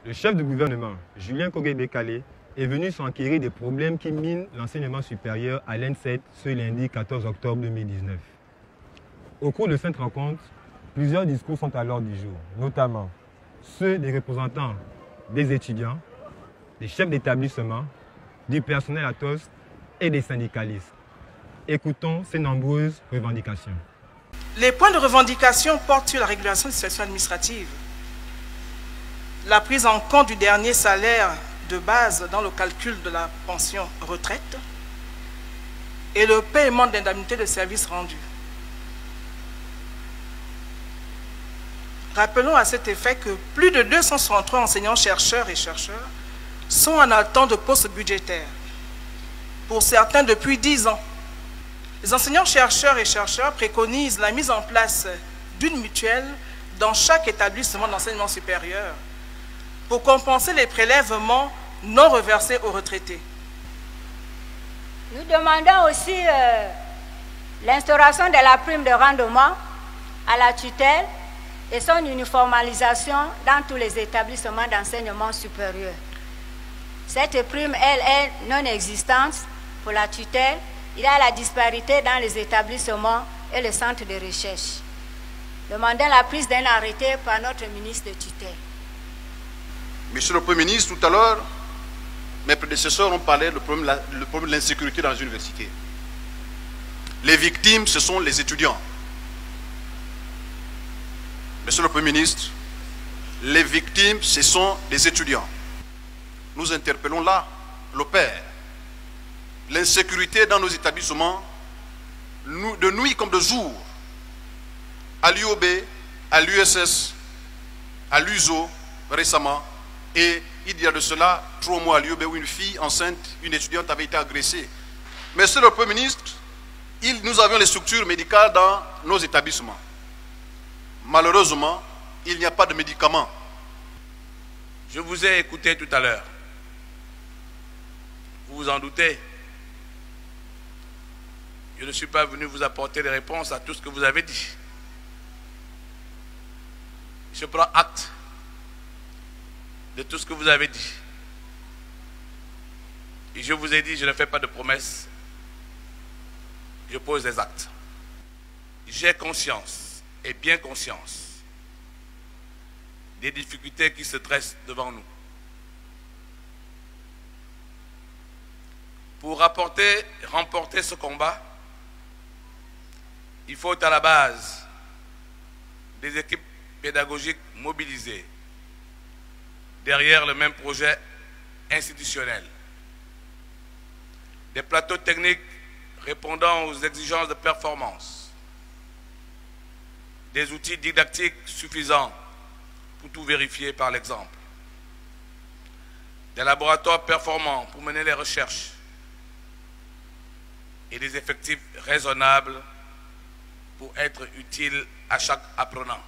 Le chef de gouvernement, Julien Kogué-Bekale, est venu s'enquérir des problèmes qui minent l'enseignement supérieur à l'ENSET ce lundi 14 octobre 2019. Au cours de cette rencontre, plusieurs discours sont à l'ordre du jour, notamment ceux des représentants des étudiants, des chefs d'établissement, du personnel à TOS et des syndicalistes. Écoutons ces nombreuses revendications. Les points de revendication portent sur la régulation des situations administratives, la prise en compte du dernier salaire de base dans le calcul de la pension retraite et le paiement d'indemnités de services rendus. Rappelons à cet effet que plus de 263 enseignants-chercheurs et chercheurs sont en attente de postes budgétaires, pour certains depuis 10 ans. Les enseignants-chercheurs et chercheurs préconisent la mise en place d'une mutuelle dans chaque établissement d'enseignement supérieur pour compenser les prélèvements non reversés aux retraités. Nous demandons aussi l'instauration de la prime de rendement à la tutelle et son uniformisation dans tous les établissements d'enseignement supérieur. Cette prime, elle, est non existante pour la tutelle. Il y a la disparité dans les établissements et les centres de recherche. Demandons la prise d'un arrêté par notre ministre de tutelle. Monsieur le Premier ministre, tout à l'heure, mes prédécesseurs ont parlé du problème de l'insécurité dans les universités. Les victimes, ce sont les étudiants. Monsieur le Premier ministre, les victimes, ce sont les étudiants. Nous interpellons là le père. L'insécurité dans nos établissements, de nuit comme de jour, à l'UOB, à l'USS, à l'USO récemment, et il y a de cela 3 mois à l'UOB où une fille enceinte, une étudiante avait été agressée. Monsieur le Premier ministre, nous avions les structures médicales dans nos établissements. Malheureusement, il n'y a pas de médicaments. Je vous ai écouté tout à l'heure. Vous vous en doutez. Je ne suis pas venu vous apporter des réponses à tout ce que vous avez dit. Je prends acte de tout ce que vous avez dit. Et je vous ai dit, je ne fais pas de promesses. Je pose des actes. J'ai conscience, et bien conscience, des difficultés qui se dressent devant nous. Pour remporter ce combat, il faut à la base des équipes pédagogiques mobilisées derrière le même projet institutionnel. Des plateaux techniques répondant aux exigences de performance. Des outils didactiques suffisants pour tout vérifier par l'exemple. Des laboratoires performants pour mener les recherches. Et des effectifs raisonnables pour être utiles à chaque apprenant.